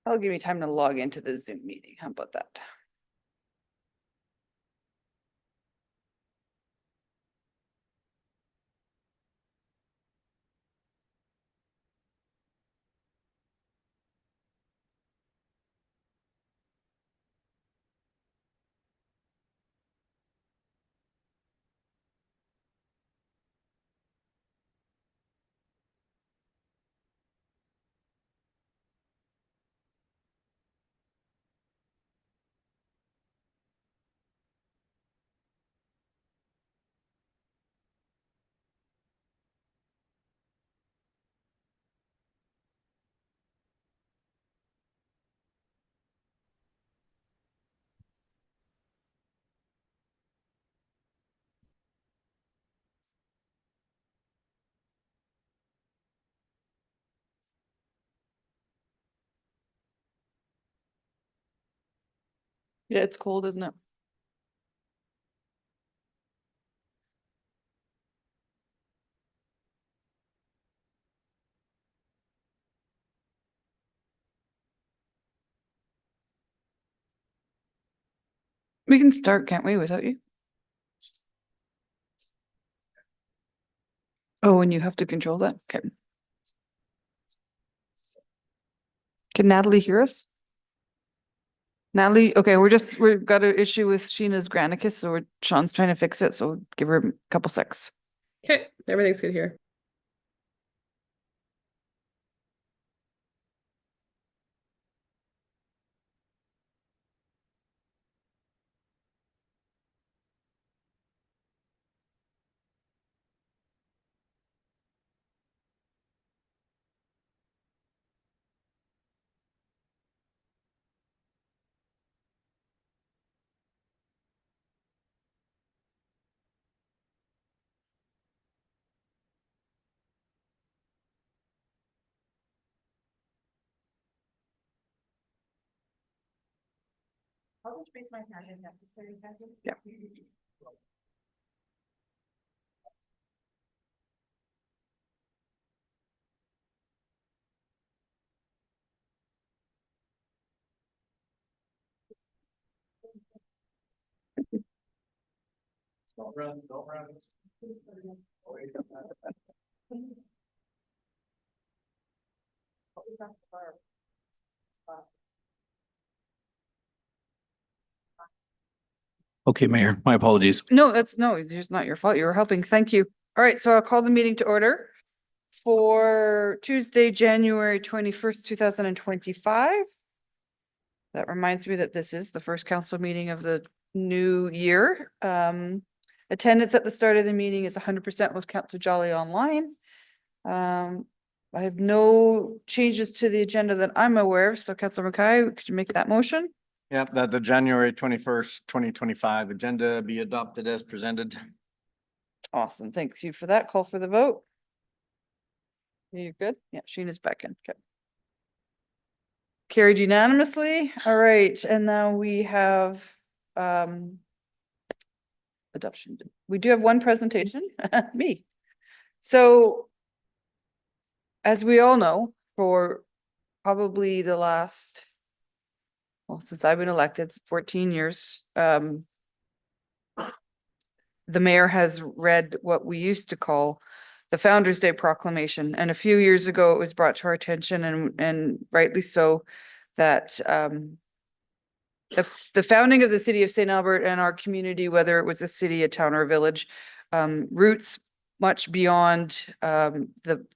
That'll give me time to log into the Zoom meeting. How about that? Yeah, it's cold, isn't it? We can start, can't we, without you? Oh, and you have to control that? Okay. Can Natalie hear us? Natalie, okay, we've got an issue with Sheena's Granicus, so Sean's trying to fix it, so give her a couple secs. Okay, everything's good here. I'll just raise my hand if necessary. Yeah. Don't run, don't run. Okay, Mayor, my apologies. No, it's not your fault. You were helping. Thank you. All right, so I'll call the meeting to order for Tuesday, January 21st, 2025. That reminds me that this is the first council meeting of the new year. Attendance at the start of the meeting is 100% with Councillor Jolly online. I have no changes to the agenda that I'm aware of. So Councillor Mackay, could you make that motion? Yep, that the January 21st, 2025 agenda be adopted as presented. Awesome. Thanks you for that. Call for the vote. You're good? Yeah, Sheena's back in. Okay. Carried unanimously. All right, and now we have adoption. We do have one presentation, me. So as we all know, for probably the last, well, since I've been elected, 14 years, the mayor has read what we used to call the Founder's Day Proclamation. And a few years ago, it was brought to our attention, and rightly so, that the founding of the city of St. Albert and our community, whether it was a city, a town, or a village, roots much beyond the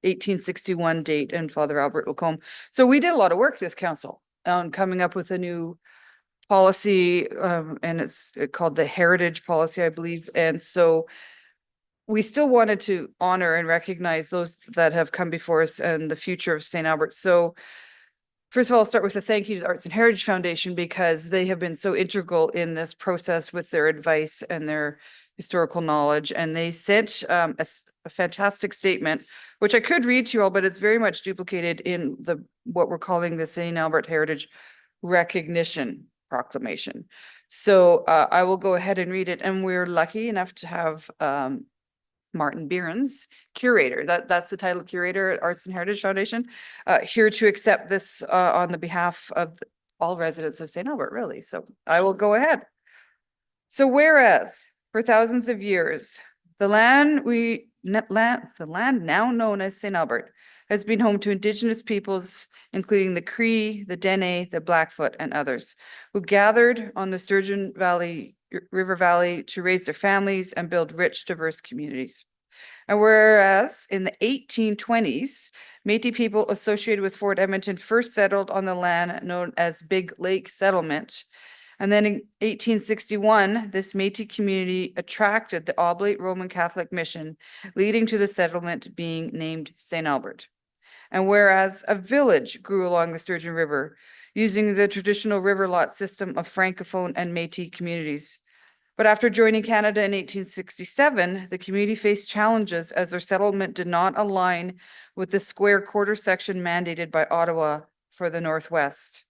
1861 date and Father Albert Lacombe. So we did a lot of work, this council, on coming up with a new policy, and it's called the Heritage Policy, I believe. And so we still wanted to honor and recognize those that have come before us and the future of St. Albert. So first of all, I'll start with a thank you to the Arts and Heritage Foundation, because they have been so integral in this process with their advice and their historical knowledge. And they sent a fantastic statement, which I could read to you all, but it's very much duplicated in what we're calling the St. Albert Heritage Recognition Proclamation. So I will go ahead and read it. And we're lucky enough to have Martin Behrens, curator, that's the title, curator at Arts and Heritage Foundation, here to accept this on the behalf of all residents of St. Albert, really. So I will go ahead. So whereas for thousands of years, the land now known as St. Albert has been home to Indigenous peoples, including the Cree, the Dene, the Blackfoot, and others, who gathered on the Sturgeon Valley, River Valley to raise their families and build rich, diverse communities. And whereas in the 1820s, Métis people associated with Fort Edmonton first settled on the land known as Big Lake Settlement. And then in 1861, this Métis community attracted the Oblate Roman Catholic Mission, leading to the settlement being named St. Albert. And whereas a village grew along the Sturgeon River, using the traditional river lot system of Francophone and Métis communities. But after joining Canada in 1867, the community faced challenges as their settlement did not align with the square quarter section mandated by Ottawa for the Northwest.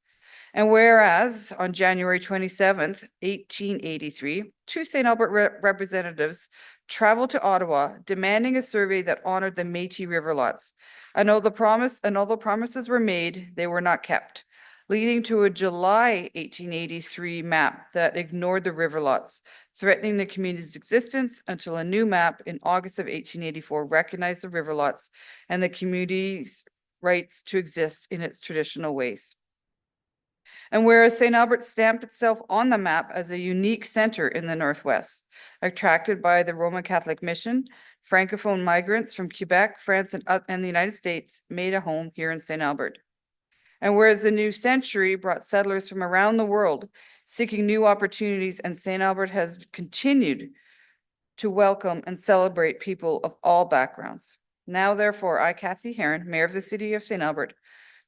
And whereas on January 27th, 1883, two St. Albert representatives traveled to Ottawa demanding a survey that honored the Métis river lots. And although promises were made, they were not kept, leading to a July 1883 map that ignored the river lots, threatening the community's existence until a new map in August of 1884 recognized the river lots and the community's rights to exist in its traditional ways. And whereas St. Albert stamped itself on the map as a unique center in the Northwest, attracted by the Roman Catholic mission, Francophone migrants from Quebec, France, and the United States made a home here in St. Albert. And whereas the new century brought settlers from around the world seeking new opportunities, and St. Albert has continued to welcome and celebrate people of all backgrounds. Now, therefore, I, Kathy Heron, Mayor of the City of St. Albert,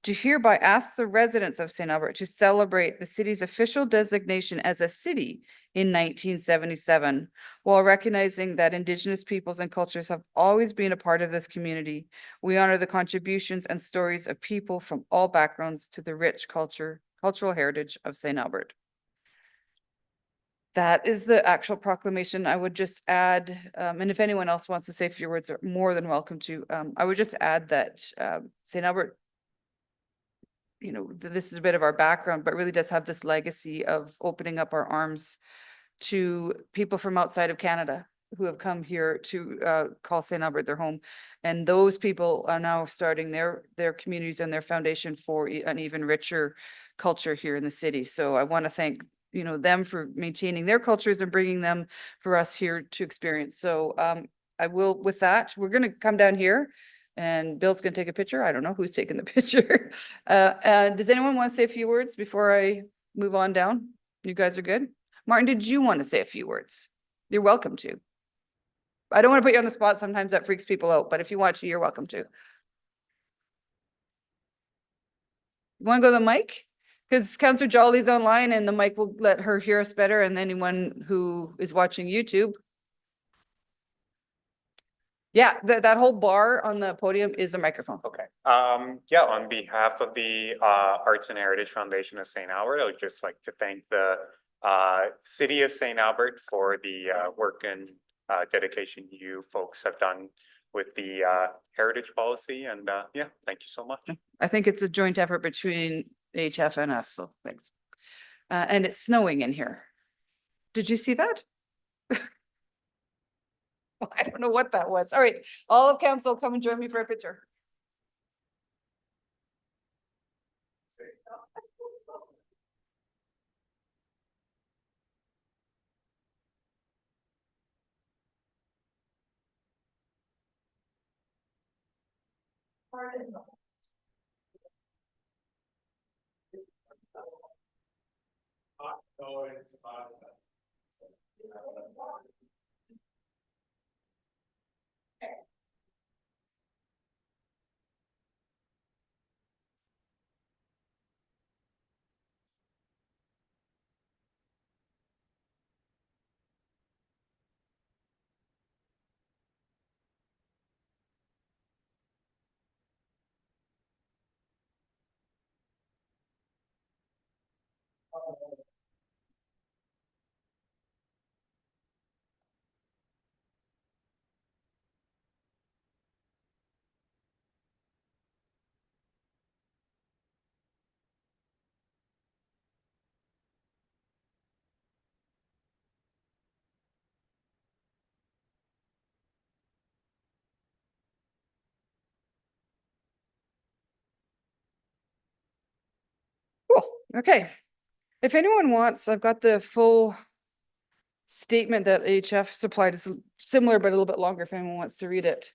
do hereby ask the residents of St. Albert to celebrate the city's official designation as a city in 1977, while recognizing that Indigenous peoples and cultures have always been a part of this community. We honor the contributions and stories of people from all backgrounds to the rich cultural heritage of St. Albert. That is the actual proclamation. I would just add, and if anyone else wants to say a few words, are more than welcome to. I would just add that St. Albert, you know, this is a bit of our background, but really does have this legacy of opening up our arms to people from outside of Canada who have come here to call St. Albert their home. And those people are now starting their communities and their foundation for an even richer culture here in the city. So I want to thank, you know, them for maintaining their cultures and bringing them for us here to experience. So I will, with that, we're going to come down here. And Bill's gonna take a picture. I don't know who's taking the picture. Does anyone want to say a few words before I move on down? You guys are good? Martin, did you want to say a few words? You're welcome to. I don't want to put you on the spot. Sometimes that freaks people out, but if you want to, you're welcome to. You want to go to the mic? Because Councillor Jolly's online and the mic will let her hear us better, and anyone who is watching YouTube. Yeah, that whole bar on the podium is a microphone. Okay. Yeah, on behalf of the Arts and Heritage Foundation of St. Albert, I would just like to thank the City of St. Albert for the work and dedication you folks have done with the heritage policy. And yeah, thank you so much. I think it's a joint effort between HF and us, so thanks. And it's snowing in here. Did you see that? I don't know what that was. All right, all of council, come and join me for a picture. Okay. If anyone wants, I've got the full statement that HF supplied. Is similar, but a little bit longer if anyone wants to read it.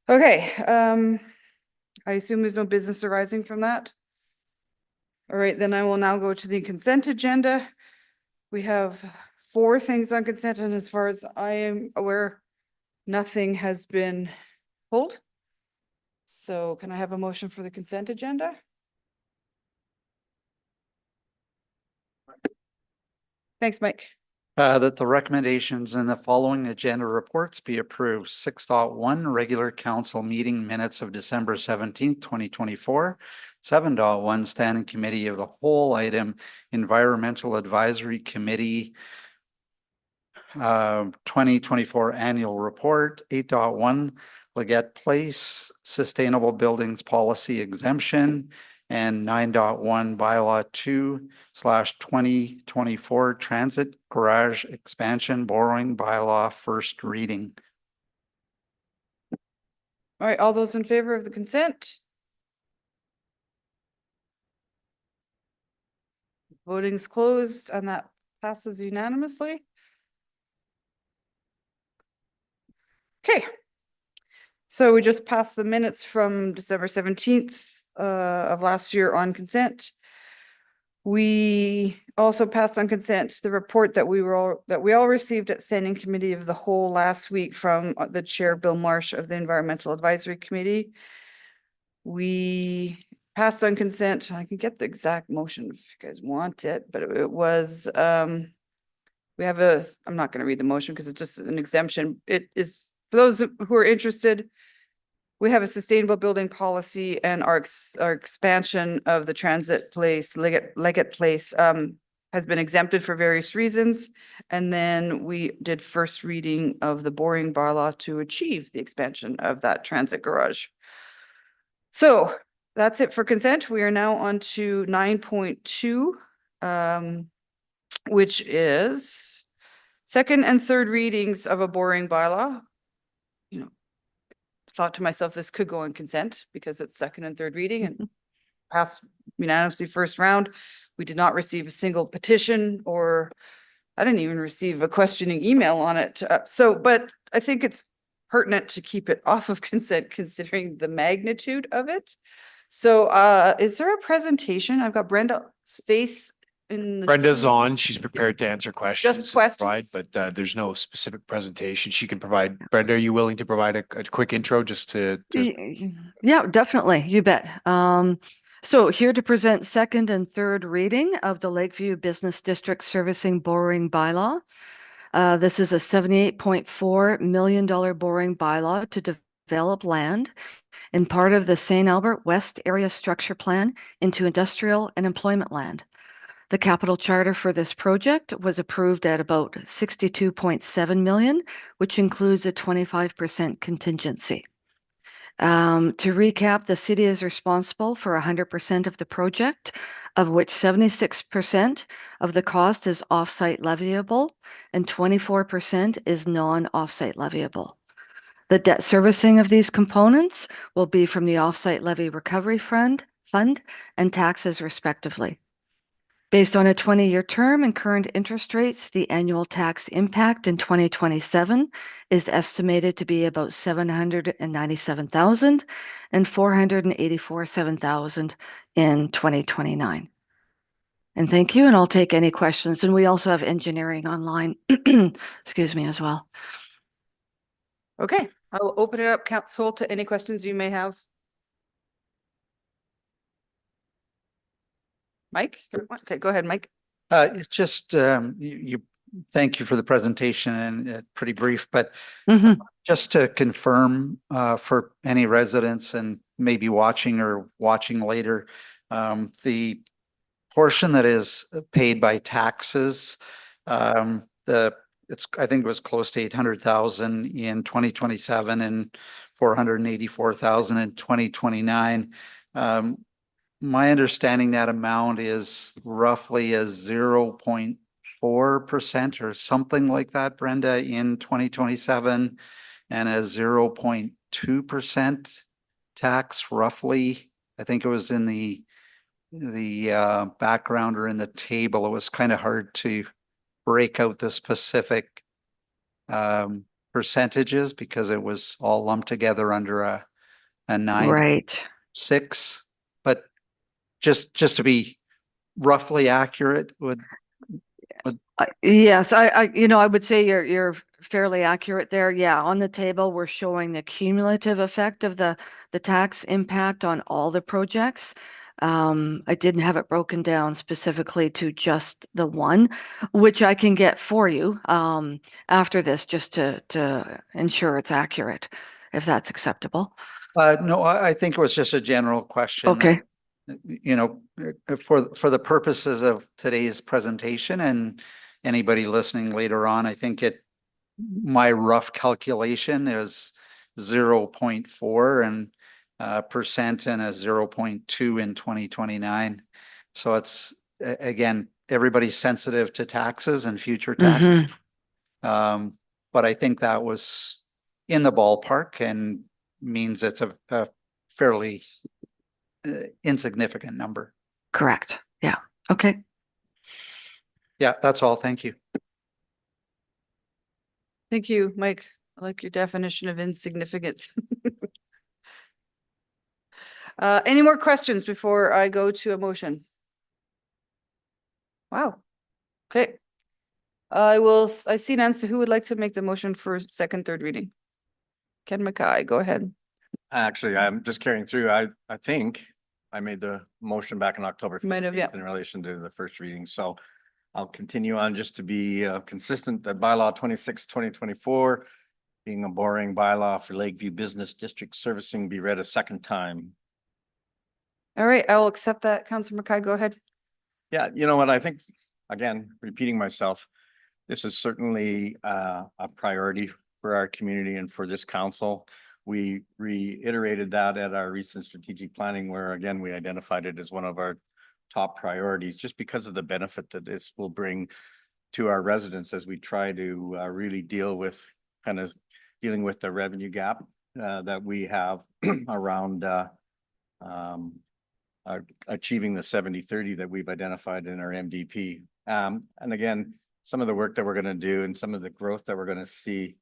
Okay, I assume there's no business arising from that. All right, then I will now go to the consent agenda. We have 4 things on consent, and as far as I am aware, nothing has been pulled. So can I have a motion for the consent agenda? Thanks, Mike. That the recommendations in the following agenda reports be approved. 6.1 regular council meeting minutes of December 17th, 2024. 7.1 standing committee of the whole item, environmental advisory committee 2024 annual report. 8.1 Leggett Place sustainable buildings policy exemption, and 9.1 bylaw 2/2024 transit garage expansion borrowing bylaw first reading. All right, all those in favor of the consent? Voting's closed and that passes unanimously. Okay. So we just passed the minutes from December 17th of last year on consent. We also passed on consent the report that we all received at standing committee of the whole last week from the chair, Bill Marsh of the Environmental Advisory Committee. We passed on consent. I can get the exact motion if you guys want it, but it was, we have I'm not going to read the motion because it's just an exemption. It is, for those who are interested, we have a sustainable building policy, and our expansion of the transit place, Leggett Place, has been exempted for various reasons. And then we did first reading of the borrowing bylaw to achieve the expansion of that transit garage. So that's it for consent. We are now on to 9.2, which is second and third readings of a borrowing bylaw. You know, thought to myself, this could go on consent because it's second and third reading and passed unanimously first round. We did not receive a single petition, or I didn't even receive a questioning email on it. But I think it's pertinent to keep it off of consent considering the magnitude of it. So is there a presentation? I've got Brenda's face in the. Brenda's on. She's prepared to answer questions. Just and provide, questions? But there's no specific presentation she can provide. Brenda, are you willing to provide a quick intro just to Yeah, definitely. You bet. So here to present second and third reading of the Lakeview Business District Servicing Borrowing Bylaw. This is a $78.4 million borrowing bylaw to develop land in part of the St. Albert West Area Structure Plan into industrial and employment land. The capital charter for this project was approved at about $62.7 million, which includes a 25% contingency. To recap, the city is responsible for 100% of the project, of which 76% of the cost is off-site leviable and 24% is non-off-site leviable. The debt servicing of these components will be from the off-site levy recovery fund and taxes respectively. Based on a 20-year term and current interest rates, the annual tax impact in 2027 is estimated to be about $797,000 and $484,700 in 2029. And thank you, and I'll take any questions. And we also have engineering online, excuse me, as well. Okay, I'll open it up, council, to any questions you may have. Mike? Okay, go ahead, Mike. It's just thank you for the presentation, and pretty brief, but just to confirm for any residents and maybe watching later, the portion that is paid by taxes, I think it was close to 800,000 in 2027 and 484,000 in 2029. My understanding that amount is roughly a 0.4% or something like that, Brenda, in 2027, and a 0.2% tax roughly. I think it was in the background or in the table, it was kind of hard to break out the specific percentages because it was all lumped together under a 9-6. Right. But just to be roughly accurate, would Yes, I would say you're fairly accurate there. Yeah, on the table, we're showing the cumulative effect of the tax impact on all the projects. I didn't have it broken down specifically to just the one, which I can get for you after this, just to ensure it's accurate, if that's acceptable. no, I think it was just a general question. Okay. You know, for the purposes of today's presentation and anybody listening later on, I think my rough calculation is 0.4 and percent and a 0.2 in 2029. So it's again, everybody's sensitive to taxes and future tax. Mhm. But I think that was in the ballpark and means it's a fairly insignificant number. Correct. Yeah. Okay. Yeah, that's all. Thank you. Thank you, Mike. I like your definition of insignificant. Any more questions before I go to a motion? Wow. Okay. I see Nancy, who would like to make the motion for second, third reading? Ken Mackay, go ahead. Actually, I'm just carrying through. I think I made the motion back in October Might have, yeah. 15th in relation to the first reading. So I'll continue on just to be consistent that bylaw 26/2024 being a boring bylaw for Lakeview Business District servicing be read a second time. All right, I will accept that. Councilor Mackay, go ahead. Yeah, you know what? I think, again, repeating myself, this is certainly a priority for our community and for this council. We reiterated that at our recent strategic planning, where again, we identified it as one of our top priorities, just because of the benefit that this will bring to our residents as we try to really dealing with the revenue gap that we have around achieving the 70-30 that we've identified in our MDP. And again, some of the work that we're going to do and some of the growth that we're going to see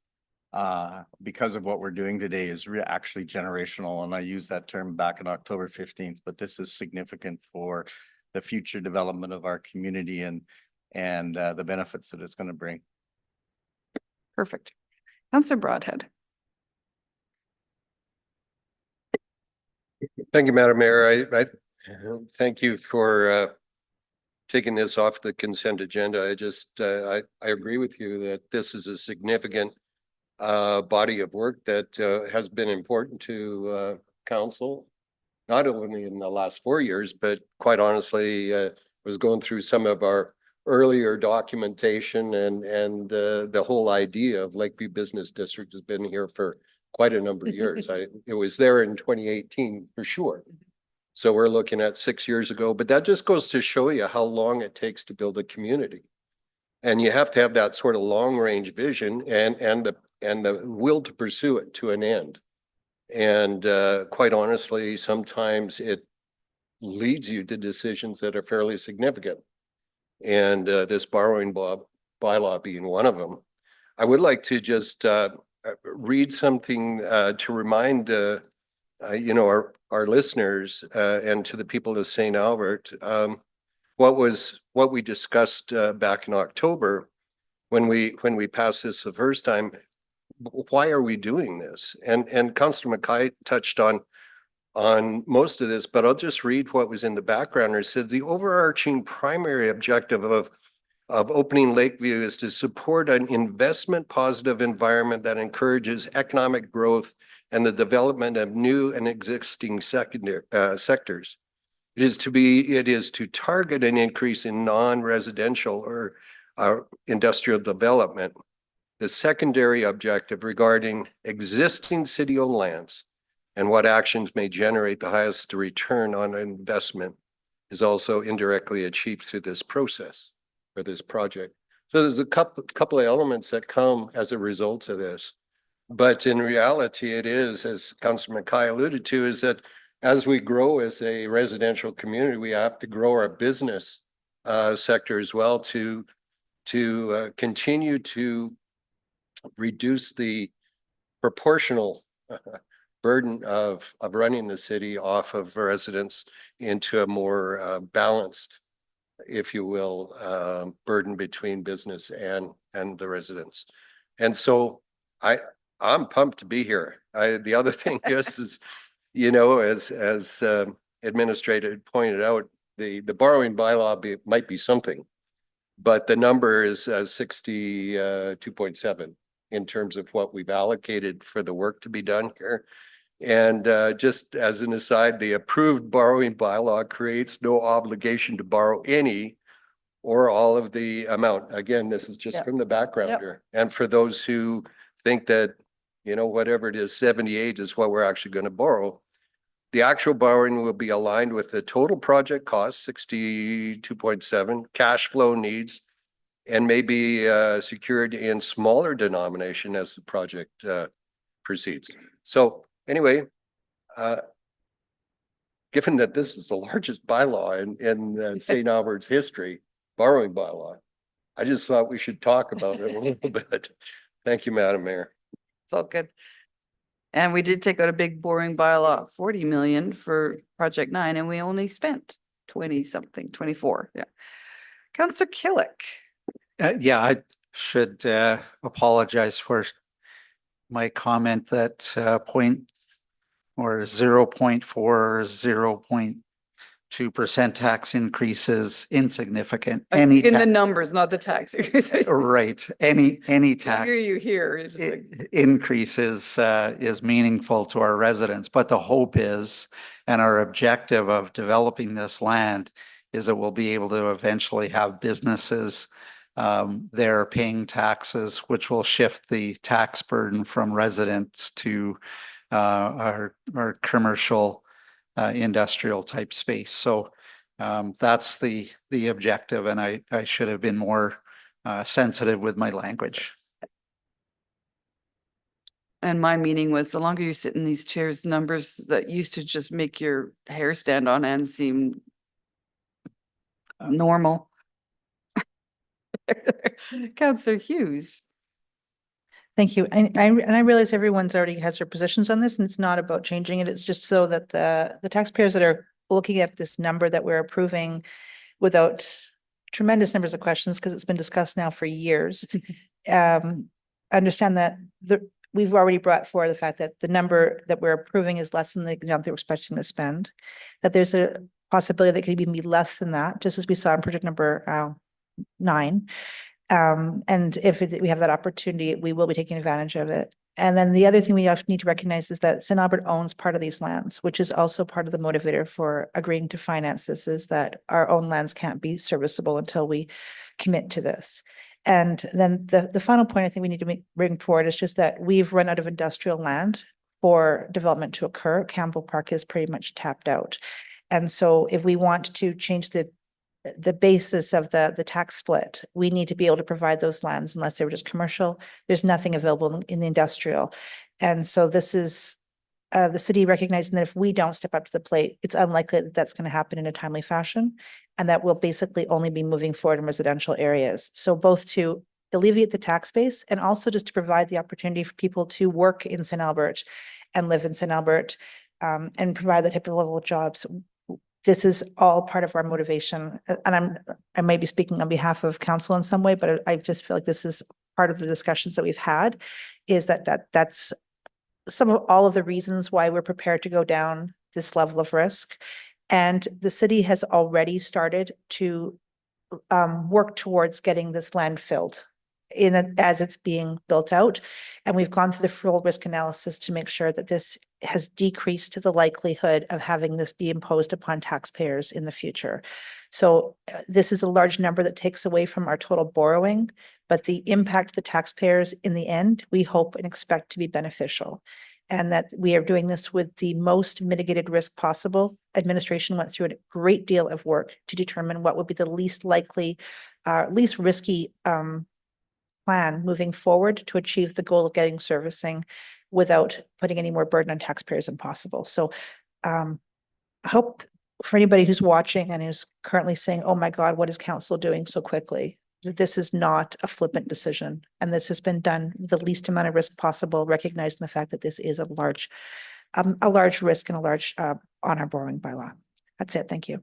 because of what we're doing today is actually generational. And I used that term back in October 15th, but this is significant for the future development of our community and the benefits that it's going to bring. Perfect. Councilor Broadhead. Thank you, Madam Mayor. I thank you for taking this off the consent agenda. I agree with you that this is a significant body of work that has been important to council, not only in the last 4 years, but quite honestly, was going through some of our earlier documentation and the whole idea of Lakeview Business District has been here for quite a number of years. It was there in 2018 for sure. So we're looking at 6 years ago, but that just goes to show you how long it takes to build a community. And you have to have that sort of long range vision and the will to pursue it to an end. And quite honestly, sometimes it leads you to decisions that are fairly significant. And this borrowing bylaw being one of them. I would like to just read something to remind our listeners and to the people of St. Albert what we discussed back in October when we passed this the first time. Why are we doing this? And Councillor Mackay touched on most of this, but I'll just read what was in the background. It said the overarching primary objective of opening Lakeview is to support an investment positive environment that encourages economic growth and the development of new and existing sectors. It is to target an increase in non-residential or industrial development. The secondary objective regarding existing city-owned lands and what actions may generate the highest return on investment is also indirectly achieved through this process or this project. So there's a couple of elements that come as a result of this. But in reality, it is, as Councillor Mackay alluded to, is that as we grow as a residential community, we have to grow our business sector as well to continue to reduce the proportional burden of running the city off of residents into a more balanced, if you will, burden between business and the residents. And so I'm pumped to be here. The other thing is, you know, as administrator pointed out, the borrowing bylaw might be something, but the number is 62.7 in terms of what we've allocated for the work to be done here. And just as an aside, the approved borrowing bylaw creates no obligation to borrow any or all of the amount. Again, this is just Yep. from the background Yep. here. And for those who think that, you know, whatever it is, 78 is what we're actually going to borrow, the actual borrowing will be aligned with the total project cost, 62.7, cash flow needs, and may be secured in smaller denomination as the project proceeds. So anyway, given that this is the largest bylaw in St. Albert's history, borrowing bylaw, I just thought we should talk about it a little bit. Thank you, Madam Mayor. It's all good. And we did take out a big boring bylaw, 40 million for Project 9, and we only spent 20 something, 24. Yeah. Councillor Killick. Yeah, I should apologize for my comment that point or 0.4, 0.2% tax increase is insignificant. Any In the ta- numbers, not the tax. I right, any tax hear you here. It's just like, increase is meaningful to our residents, but the hope is, and our objective of developing this land is that we'll be able to eventually have businesses there paying taxes, which will shift the tax burden from residents to our commercial industrial type space. So that's the objective, and I should have been more sensitive with my language. and my meaning was the longer you sit in these chairs, numbers that used to just make your hair stand on end seem normal. Councillor Hughes. Thank you. And I realize everyone's already has their positions on this, and it's not about changing it. It's just so that the taxpayers that are looking at this number that we're approving without tremendous numbers of questions, because it's been discussed now for years, understand that we've already brought forward the fact that the number that we're approving is less than the amount they're expecting to spend, that there's a possibility that could even be less than that, just as we saw in project number 9. And if we have that opportunity, we will be taking advantage of it. And then the other thing we need to recognize is that St. Albert owns part of these lands, which is also part of the motivator for agreeing to finance this, is that our own lands can't be serviceable until we commit to this. And then the final point I think we need to bring forward is just that we've run out of industrial land for development to occur. Campbell Park is pretty much tapped out. And so if we want to change the basis of the tax split, we need to be able to provide those lands unless they were just commercial. There's nothing available in the industrial. And so this is the city recognizing that if we don't step up to the plate, it's unlikely that that's going to happen in a timely fashion. And that will basically only be moving forward in residential areas. So both to alleviate the tax base and also just to provide the opportunity for people to work in St. Albert and live in St. Albert and provide that type of level of jobs. This is all part of our motivation. And I may be speaking on behalf of council in some way, but I just feel like this is part of the discussions that we've had, is that's some of all of the reasons why we're prepared to go down this level of risk. And the city has already started to work towards getting this land filled as it's being built out. And we've gone through the full risk analysis to make sure that this has decreased the likelihood of having this be imposed upon taxpayers in the future. So this is a large number that takes away from our total borrowing, but the impact to the taxpayers in the end, we hope and expect to be beneficial. And that we are doing this with the most mitigated risk possible. Administration went through a great deal of work to determine what would be the least likely, least risky plan moving forward to achieve the goal of getting servicing without putting any more burden on taxpayers than possible. So hope for anybody who's watching and is currently saying, oh my God, what is council doing so quickly? That this is not a flippant decision, and this has been done with the least amount of risk possible, recognizing the fact that this is a large risk and a large, on our borrowing bylaw. That's it. Thank you.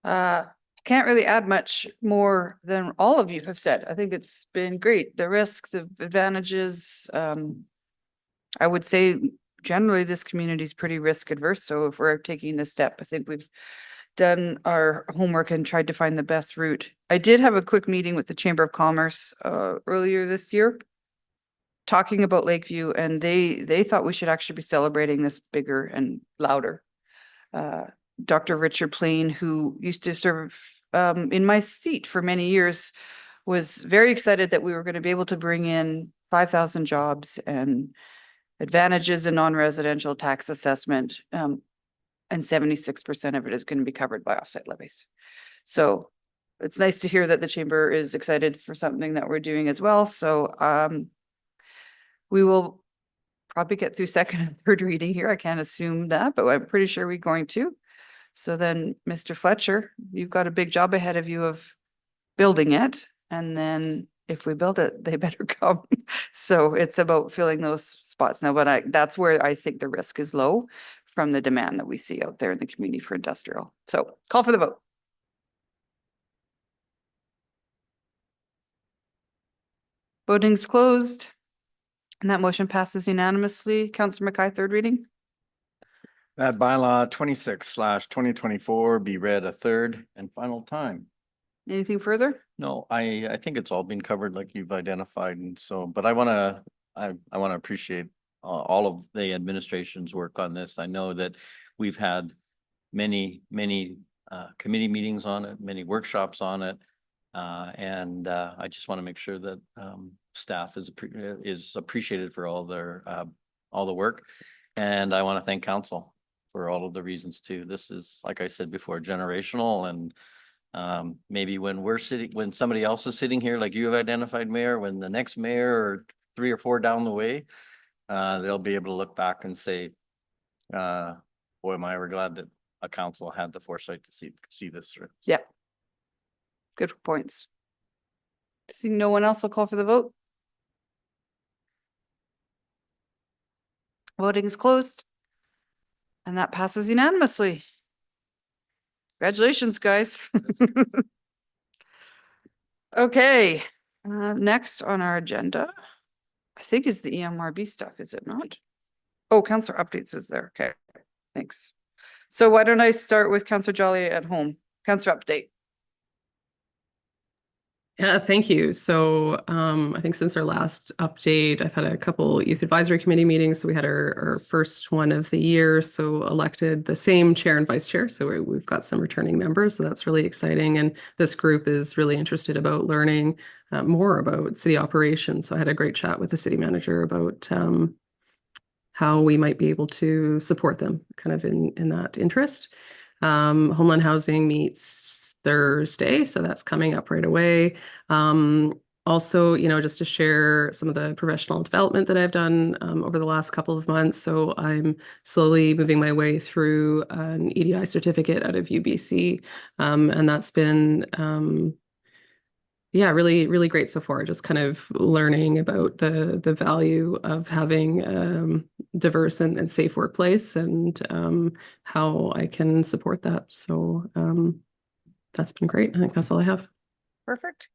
Can't really add much more than all of you have said. I think it's been great. The risks, the advantages, I would say generally this community is pretty risk adverse. So if we're taking this step, I think we've done our homework and tried to find the best route. I did have a quick meeting with the Chamber of Commerce earlier this year, talking about Lakeview, and they thought we should actually be celebrating this bigger and louder. Dr. Richard Plain, who used to serve in my seat for many years, was very excited that we were going to be able to bring in 5,000 jobs and advantages in non-residential tax assessment. And 76% of it is going to be covered by offset levies. So it's nice to hear that the chamber is excited for something that we're doing as well. So we will probably get through second and third reading here. I can't assume that, but I'm pretty sure we're going to. So then, Mr. Fletcher, you've got a big job ahead of you of building it. And then if we build it, they better come. So it's about filling those spots now, but that's where I think the risk is low from the demand that we see out there in the community for industrial. So call for the vote. Voting's closed. And that motion passes unanimously. Councillor Mackay, third reading. That bylaw 26/2024 be read a third and final time. Anything further? No, I think it's all been covered like you've identified, and so, but I wanna appreciate all of the administration's work on this. I know that we've had many committee meetings on it, many workshops on it. And I just want to make sure that staff is appreciated for all the work. And I want to thank council for all of the reasons too. This is, like I said before, generational, and maybe when somebody else is sitting here, like you have identified, Mayor, when the next mayor or 3 or 4 down the way, they'll be able to look back and say, boy, am I ever glad that a council had the foresight to see this through. Yeah. Good points. Seeing no one else, will call for the vote. Voting is closed. And that passes unanimously. Congratulations, guys. Okay, next on our agenda, I think is the EMRB stuff, is it not? Oh, councillor updates is there. Okay, thanks. So why don't I start with Councillor Jolly at home? Councillor update. Yeah, thank you. So I think since our last update, I've had a couple youth advisory committee meetings. So we had our first one of the year. So elected the same chair and vice chair. So we've got some returning members. So that's really exciting. And this group is really interested about learning more about city operations. So I had a great chat with the city manager about how we might be able to support them kind of in that interest. Homeland Housing meets Thursday, so that's coming up right away. Also, just to share some of the professional development that I've done over the last couple of months. So I'm slowly moving my way through an EDI certificate out of UBC, and that's been really, really great so far. Just kind of learning about the value of having diverse and safe workplace, and how I can support that. So that's been great. I think that's all I have. Perfect.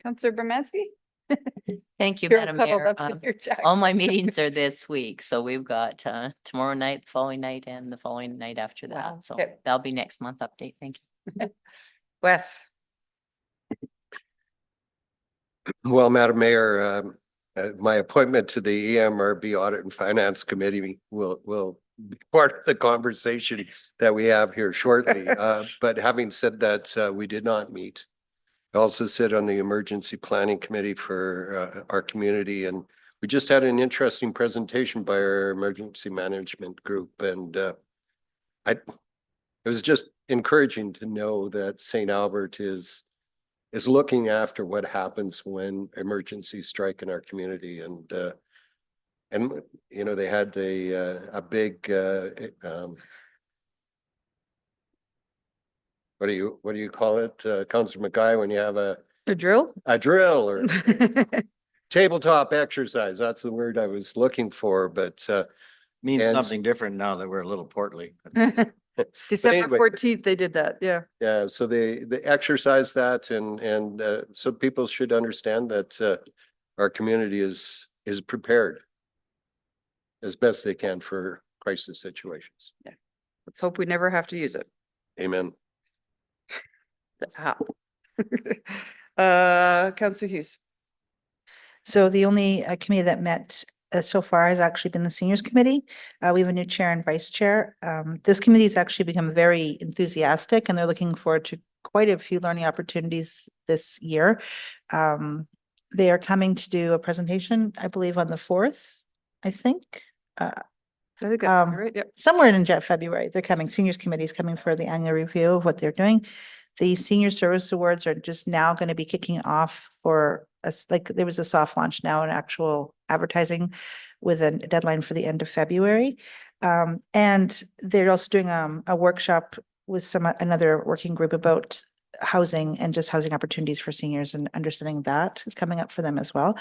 Councillor Bermansky? Thank you, You're Madam cuddled Mayor. up in your jacket. All my meetings are this week, so we've got tomorrow night, the following night, and the following night after that. Wow. So Okay. that'll be next month update. Thank you. Wes? Well, Madam Mayor, my appointment to the EMRB Audit and Finance Committee will be part of the conversation that we have here shortly. But having said that, we did not meet. I also sit on the Emergency Planning Committee for our community, and we just had an interesting presentation by our emergency management group, and it was just encouraging to know that St. Albert is looking after what happens when emergencies strike in our community. And And, you know, they had a big, what do you call it, Councilor McKay, when you have A drill? a drill or tabletop exercise? That's the word I was looking for, but, Means And- something different now that we're a little portly. December anyway. 14th, they did that, yeah. yeah, so they exercise that and, so people should understand that, our community is prepared as best they can for crisis situations. Let's hope we never have to use it. Amen. How? Councillor Hughes. So the only committee that met so far has actually been the seniors committee. We have a new chair and vice chair. This committee has actually become very enthusiastic and they're looking forward to quite a few learning opportunities this year. They are coming to do a presentation, I believe, on the 4th, I think. I think that's Um, right, yep. Somewhere in February, they're coming, seniors committee is coming for the annual review of what they're doing. The senior service awards are just now going to be kicking off for us, like there was a soft launch now, an actual advertising with a deadline for the end of February. And they're also doing a workshop with another working group about housing and just housing opportunities for seniors, and understanding that is coming up for them as well.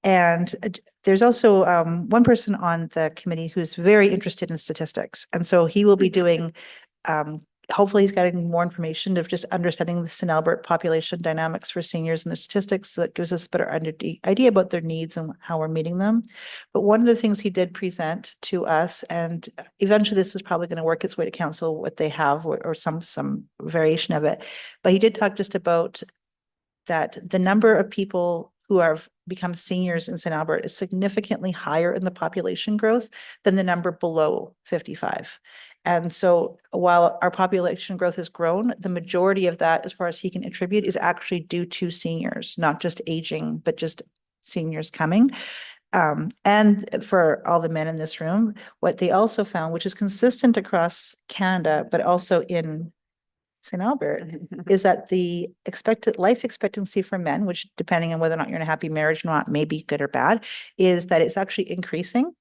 And there's also one person on the committee who's very interested in statistics. And so he will be doing, hopefully he's getting more information of just understanding the St. Albert population dynamics for seniors and the statistics that gives us a better idea about their needs and how we're meeting them. But one of the things he did present to us, and eventually this is probably going to work its way to council, what they have or some variation of it. But he did talk just about that the number of people who have become seniors in St. Albert is significantly higher in the population growth than the number below 55. And so while our population growth has grown, the majority of that, as far as he can attribute, is actually due to seniors, not just aging, but just seniors coming. And for all the men in this room, what they also found, which is consistent across Canada, but also in St. Albert, is that the expected life expectancy for men, which depending on whether or not you're in a happy marriage or not, may be good or bad, is that it's actually increasing.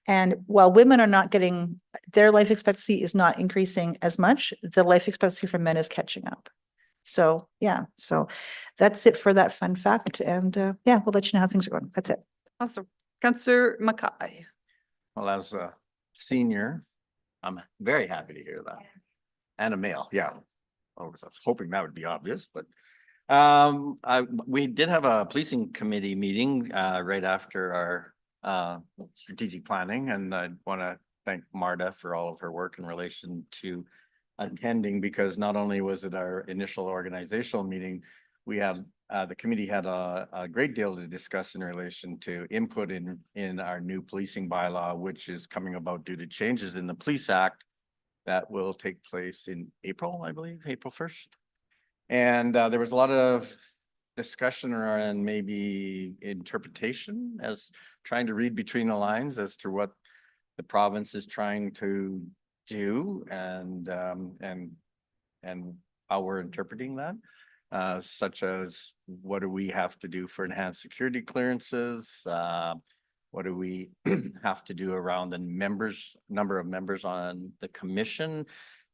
And while women are not getting, their life expectancy is not increasing as much, the life expectancy for men is catching up. So, yeah, so that's it for that fun fact. And yeah, we'll let you know how things are going. That's it. Awesome. Councillor Mackay. Well, as a senior, I'm very happy to hear that. And a male, yeah. I was hoping that would be obvious, but we did have a policing committee meeting right after our strategic planning, and I want to thank Marta for all of her work in relation to attending, because not only was it our initial organizational meeting, we have the committee had a great deal to discuss in relation to input in our new policing bylaw, which is coming about due to changes in the Police Act that will take place in April, I believe, April 1st. And there was a lot of discussion around maybe interpretation, as trying to read between the lines as to what the province is trying to do and how we're interpreting that. Such as what do we have to do for enhanced security clearances? What do we have to do around the number of members on the commission?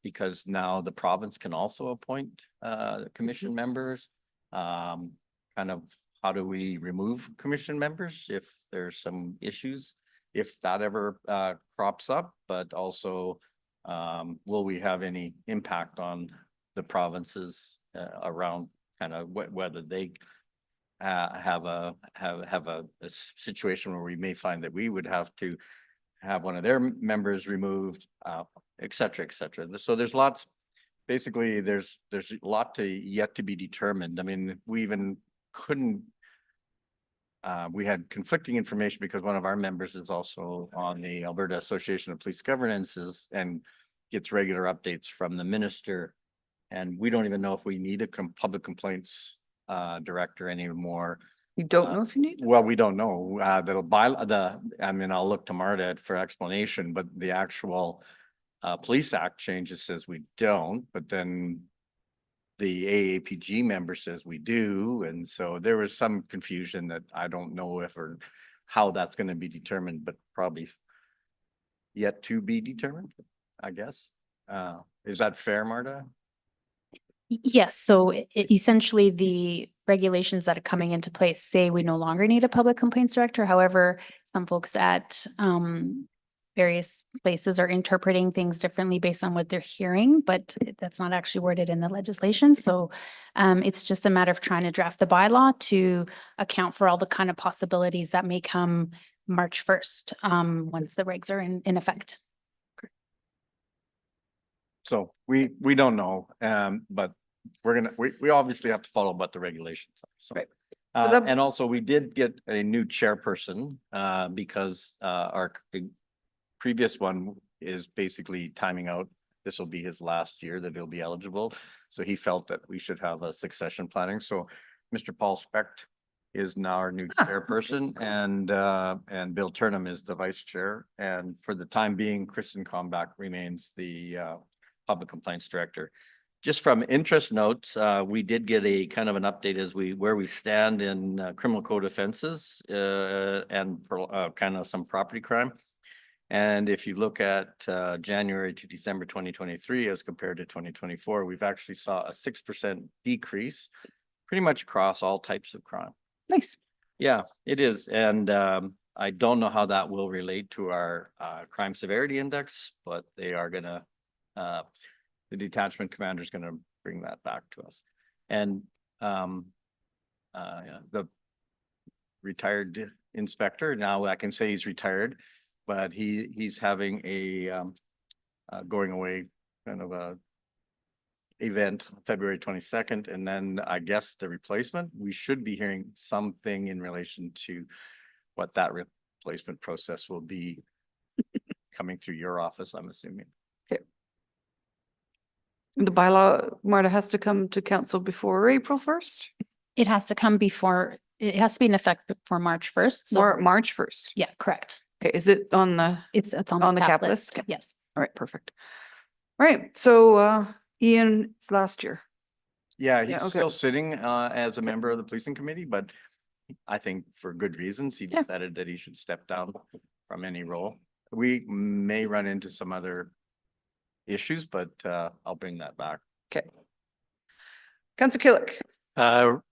Because now the province can also appoint commission members. Kind of how do we remove commission members if there's some issues, if that ever crops up, but also will we have any impact on the provinces around kind of whether they have a situation where we may find that we would have to have one of their members removed, et cetera, et cetera. So there's lots, basically there's a lot yet to be determined. I mean, we even couldn't, we had conflicting information because one of our members is also on the Alberta Association of Police Governances and gets regular updates from the minister. And we don't even know if we need a public complaints director anymore. You don't know if you need? Well, we don't know. I mean, I'll look to Marta for explanation, but the actual Police Act changes says we don't, but then the AAPG member says we do. And so there was some confusion that I don't know if or how that's gonna be determined, but probably yet to be determined, I guess. Is that fair, Marta? Yes, so essentially the regulations that are coming into place say we no longer need a public complaints director. However, some folks at various places are interpreting things differently based on what they're hearing, but that's not actually worded in the legislation. So it's just a matter of trying to draft the bylaw to account for all the kind of possibilities that may come March 1st, once the regs are in effect. So we don't know, but we obviously have to follow what the regulations are, so. Right. So that- And also we did get a new chairperson, because, our previous one is basically timing out. This will be his last year that he'll be eligible. So he felt that we should have a succession planning. So Mr. Paul Specht is now our new chairperson and Bill Turnham is the vice chair. And for the time being, Kristen Kombach remains the, public complaints director. Just from interest notes, we did get a kind of an update as where we stand in criminal code offenses and kind of some property crime. And if you look at January to December 2023 as compared to 2024, we've actually saw a 6% decrease pretty much across all types of crime. Nice. Yeah, it is. And I don't know how that will relate to our crime severity index, but they are gonna the detachment commander is gonna bring that back to us. And the retired inspector, now I can say he's retired, but he's having a going away kind of a event February 22nd, and then I guess the replacement, we should be hearing something in relation to what that replacement process will be coming through your office, I'm assuming. The bylaw, Marta, has to come to council before April 1st? It has to come before, it has to be in effect before March 1st. So March 1st. yeah, correct. Okay, is it on the, It's On the cap list? Okay. Yes. all right, perfect. All right, so Ian, it's last year. Yeah, Yeah, he's okay. still sitting as a member of the policing committee, but I think for good reasons, he Yeah. decided that he should step down from any role. We may run into some other issues, but I'll bring that back. Okay. Councillor Killick.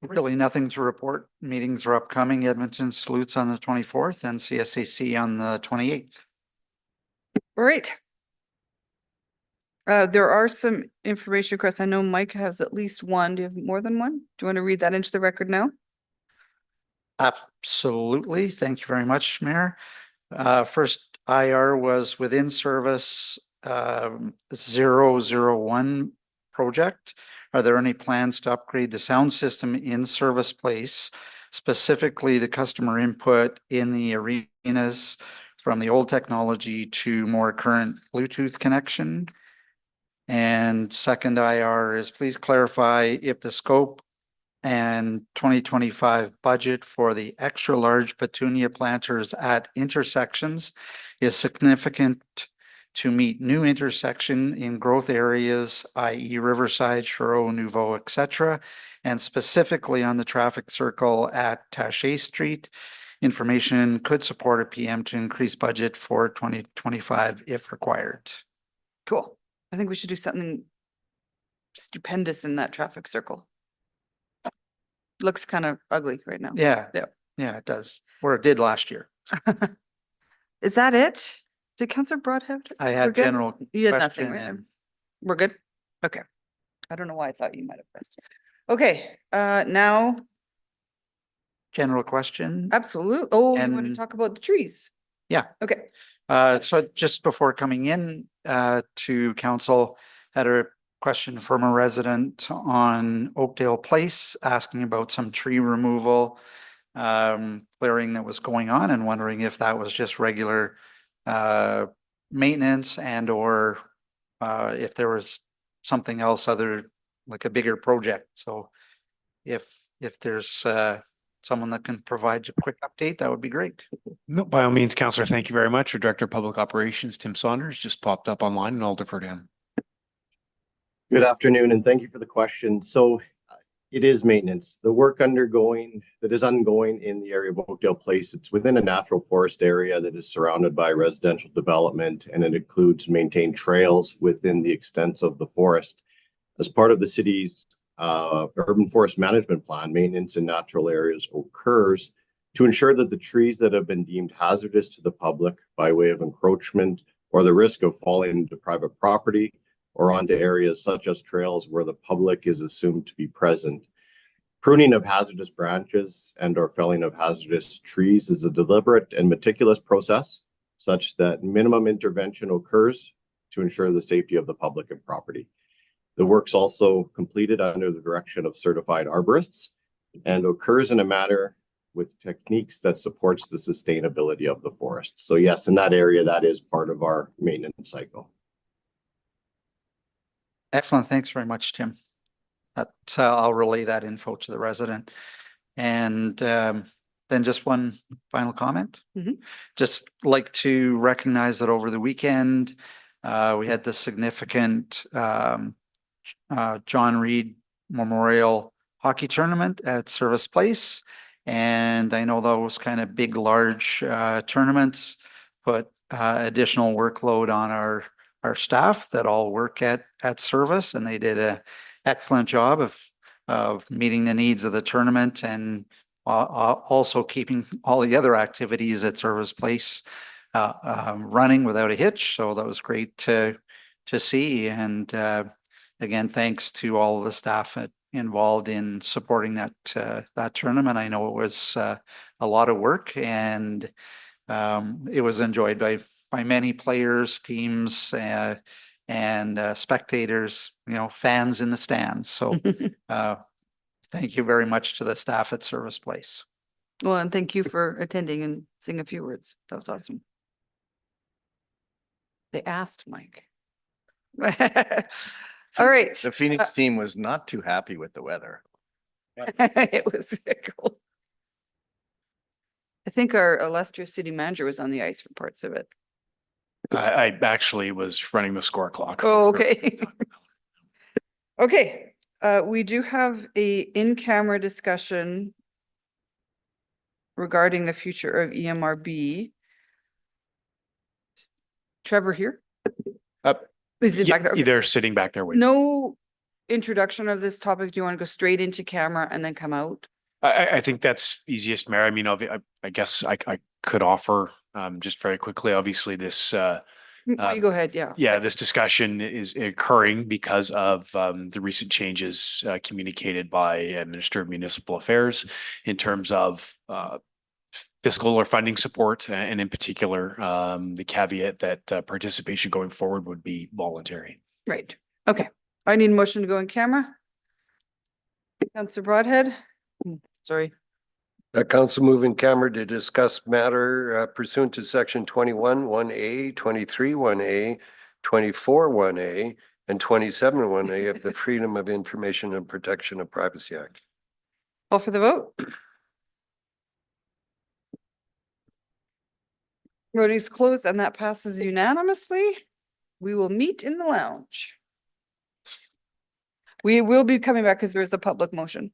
Really nothing to report. Meetings are upcoming. Edmonton Salutes on the 24th and CSAC on the 28th. All right. There are some information requests. I know Mike has at least one. Do you have more than one? Do you want to read that into the record now? Absolutely. Thank you very much, Mayor. First IR was within service 001 project. Are there any plans to upgrade the sound system in service place, specifically the customer input in the arenas from the old technology to more current Bluetooth connection? And second IR is please clarify if the scope and 2025 budget for the extra large petunia planters at intersections is significant to meet new intersection in growth areas, i.e. Riverside, Churro, Nouveau, etc., and specifically on the traffic circle at Taché Street. Information could support a PM to increase budget for 2025 if required. Cool. I think we should do something stupendous in that traffic circle. Looks kind of ugly right now. Yeah. Yeah. Yeah, it does. Or it did last year. Is that it? Did Councillor Broadhead? I We're had good? general You had nothing, question right? and We're good? Okay. I don't know why I thought you might have pressed. Okay, now, general question. absolute. Oh, you want to And- talk about the trees? Yeah. Okay. So just before coming in to council, had a question from a resident on Oakdale Place, asking about some tree removal, clearing that was going on and wondering if that was just regular maintenance and or if there was something else other, like a bigger project. So if there's someone that can provide a quick update, that would be great. No, by all means, Councillor, thank you very much. Our Director of Public Operations, Tim Saunders, just popped up online and I'll defer to him. Good afternoon, and thank you for the question. So It is maintenance. The work that is ongoing in the area of Oakdale Place, it's within a natural forest area that is surrounded by residential development, and it includes maintained trails within the extents of the forest. As part of the city's urban forest management plan, maintenance in natural areas occurs to ensure that the trees that have been deemed hazardous to the public by way of encroachment or the risk of falling into private property or onto areas such as trails where the public is assumed to be present. Pruning of hazardous branches and or felling of hazardous trees is a deliberate and meticulous process such that minimum intervention occurs to ensure the safety of the public and property. The work's also completed under the direction of certified arborists and occurs in a manner with techniques that supports the sustainability of the forest. So yes, in that area, that is part of our maintenance cycle. Excellent. Thanks very much, Tim. I'll relay that info to the resident. And then just one final comment. Mhm. Just like to recognize that over the weekend, we had the significant John Reed Memorial Hockey Tournament at Service Place. And I know those kind of big, large tournaments put additional workload on our staff that all work at Service, and they did an excellent job of meeting the needs of the tournament and also keeping all the other activities at Service Place running without a hitch. So that was great to see. And again, thanks to all of the staff involved in supporting that tournament. I know it was a lot of work, and it was enjoyed by many players, teams, and spectators, fans in the stands. So thank you very much to the staff at Service Place. Well, and thank you for attending and saying a few words. That was awesome. They asked, Mike. All right. The Phoenix team was not too happy with the weather. It was cool. I think our illustrious city manager was on the ice for parts of it. I actually was running the score clock. Oh, okay. Okay, we do have a in-camera discussion regarding the future of EMRB. Trevor here? Is it back there? Okay. They're sitting back there waiting. No introduction of this topic. Do you want to go straight into camera and then come out? I think that's easiest, Mayor. I mean, I guess I could offer just very quickly, obviously this You go ahead, yeah. yeah, this discussion is occurring because of the recent changes communicated by Minister of Municipal Affairs in terms of fiscal or funding support, and in particular, the caveat that participation going forward would be voluntary. Right. Okay. I need a motion to go in camera. Councillor Broadhead. Sorry. Council moving camera to discuss matter pursuant to section 21(1)(a), 23(1)(a), 24(1)(a), and 27(1)(a) of the Freedom of Information and Protection of Privacy Act. Call for the vote. Voting is closed and that passes unanimously. We will meet in the lounge. We will be coming back because there is a public motion.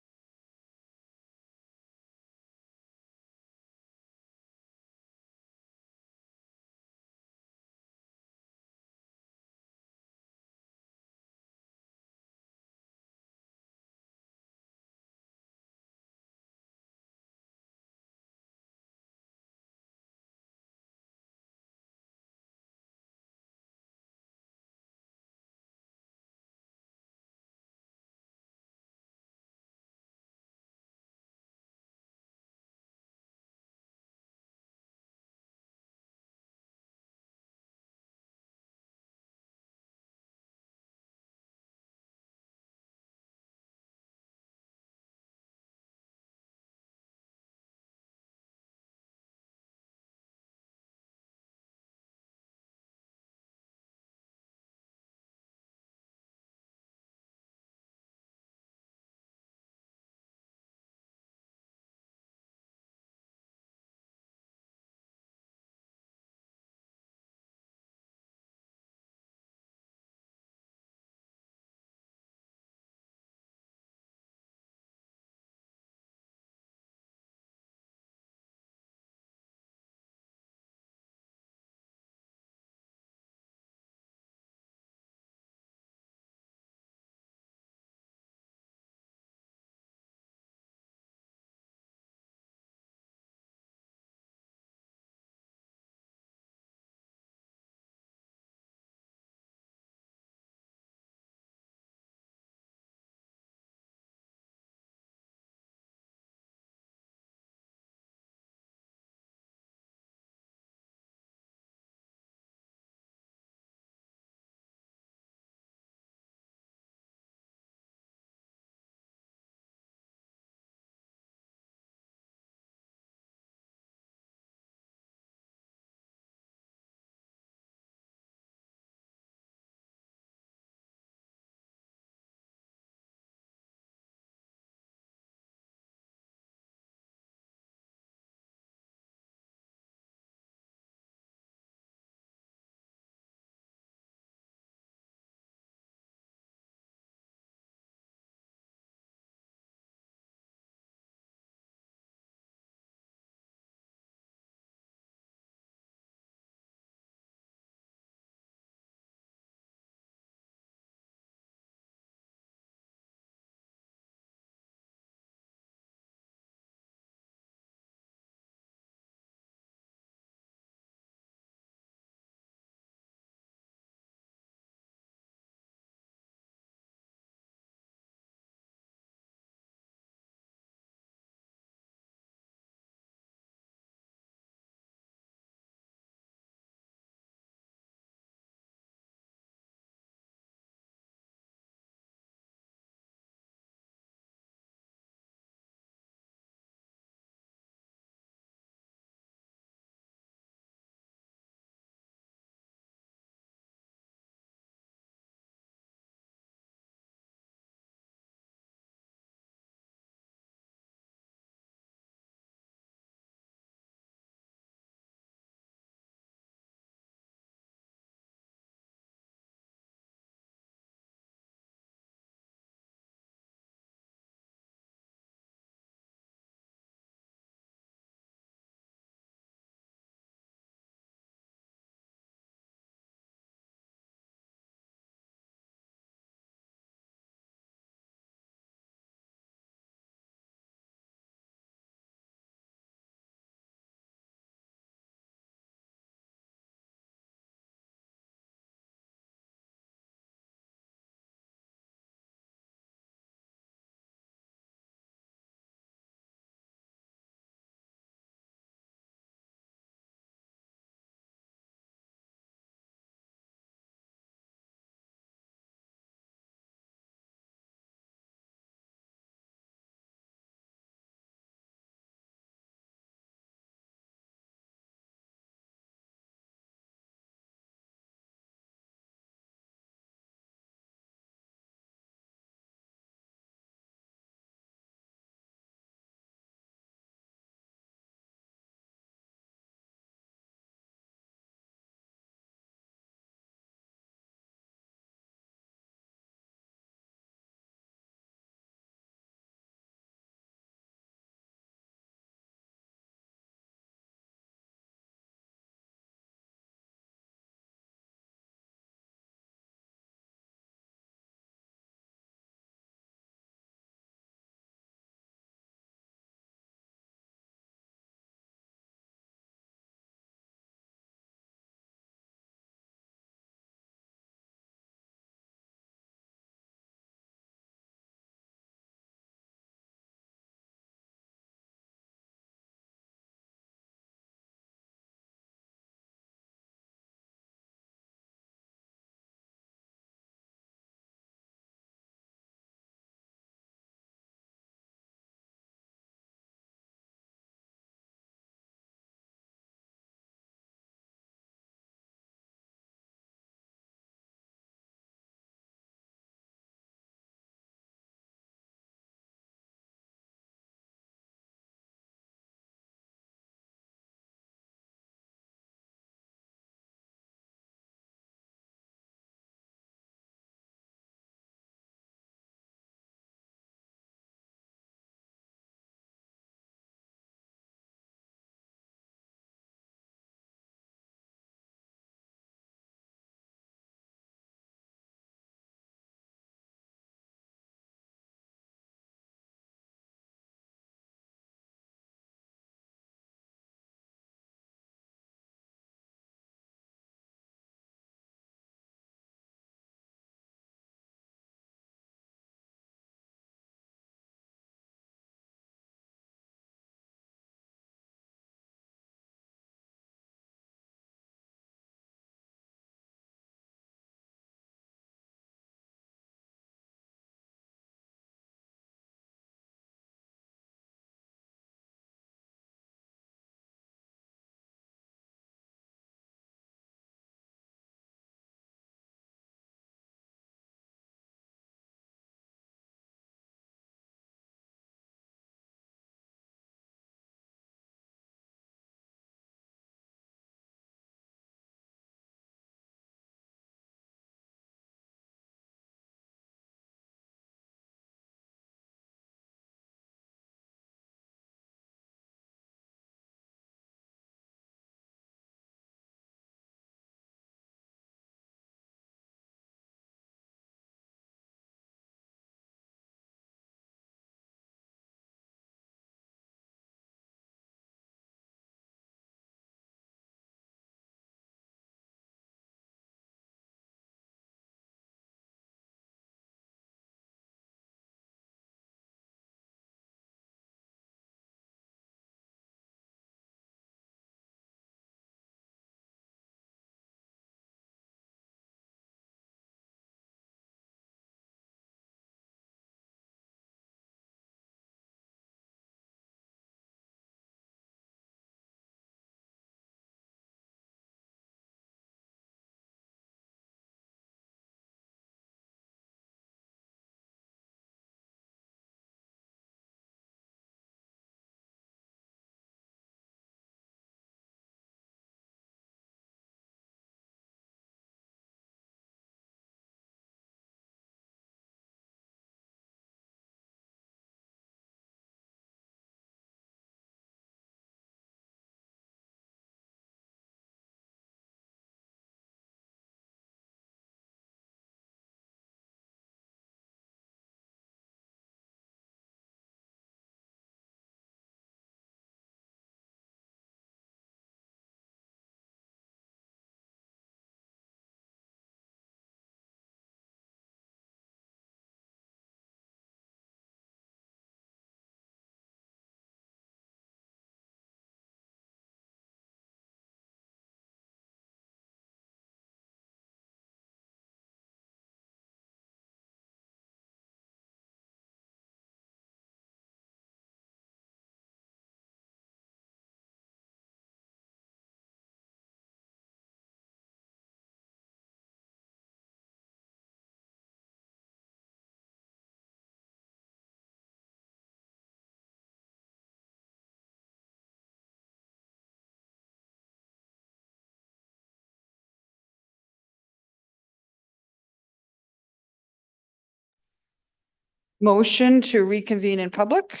motion to reconvene in public.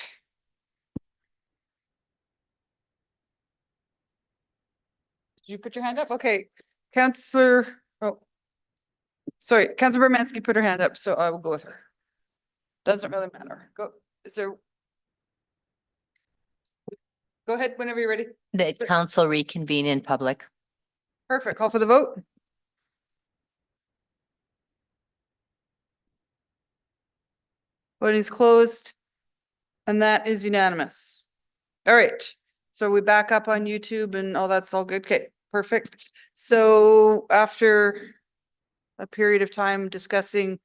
Did you put your hand up? Okay, Counselor, oh. Sorry, Counselor Bermansky put her hand up, so I will go with her. Doesn't really matter. Go, is there? Go ahead whenever you're ready. The council reconvene in public. Perfect. Call for the vote. Voting is closed. And that is unanimous. All right. So we back up on YouTube and all that's all good. Okay, perfect. So after a period of time discussing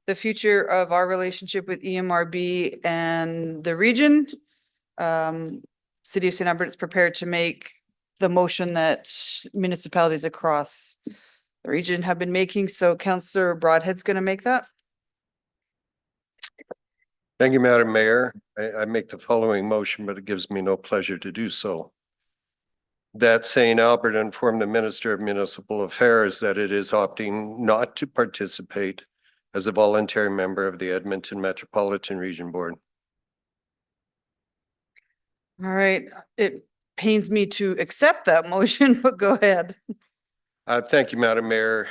the future of our relationship with EMRB and the region, City of St. Albert is prepared to make the motion that municipalities across the region have been making. So Councillor Broadhead's going to make that. Thank you, Madam Mayor. I make the following motion, but it gives me no pleasure to do so. That St. Albert inform the Minister of Municipal Affairs that it is opting not to participate as a voluntary member of the Edmonton Metropolitan Region Board. All right. It pains me to accept that motion, but go ahead. Thank you, Madam Mayor.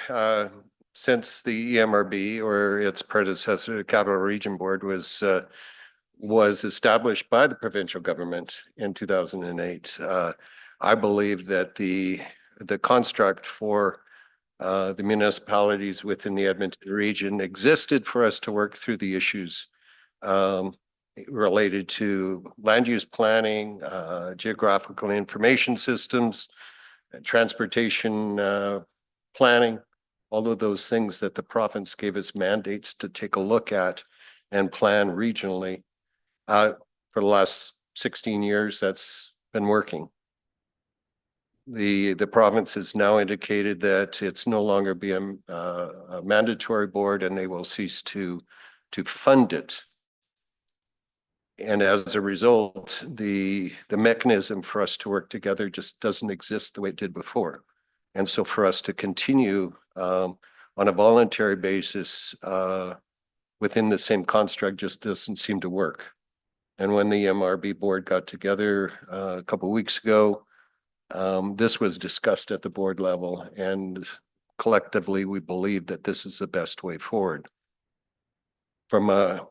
Since the EMRB or its predecessor, the Capital Region Board, was established by the provincial government in 2008, I believe that the construct for the municipalities within the Edmonton region existed for us to work through the issues related to land use planning, geographical information systems, transportation planning, all of those things that the province gave us mandates to take a look at and plan regionally. For the last 16 years, that's been working. The province has now indicated that it's no longer be a mandatory board and they will cease to fund it. And as a result, the mechanism for us to work together just doesn't exist the way it did before. And so for us to continue on a voluntary basis within the same construct just doesn't seem to work. And when the MRB board got together a couple of weeks ago, this was discussed at the board level, and collectively we believe that this is the best way forward. From a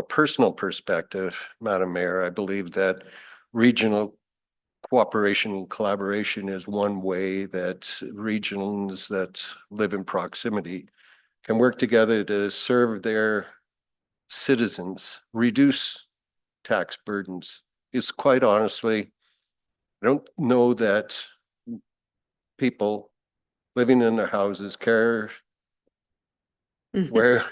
personal perspective, Madam Mayor, I believe that regional cooperation and collaboration is one way that regions that live in proximity can work together to serve their citizens, reduce tax burdens. It's quite honestly, I don't know that people living in their houses care where,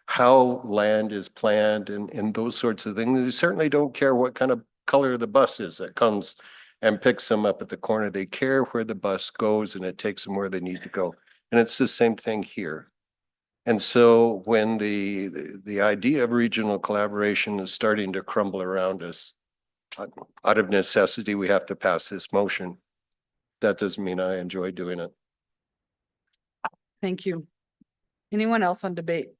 how land is planned and those sorts of things. They certainly don't care what kind of color the bus is that comes and picks them up at the corner. They care where the bus goes and it takes them where they need to go. And it's the same thing here. And so when the idea of regional collaboration is starting to crumble around us, out of necessity, we have to pass this motion. That doesn't mean I enjoy doing it. Thank you. Anyone else on debate?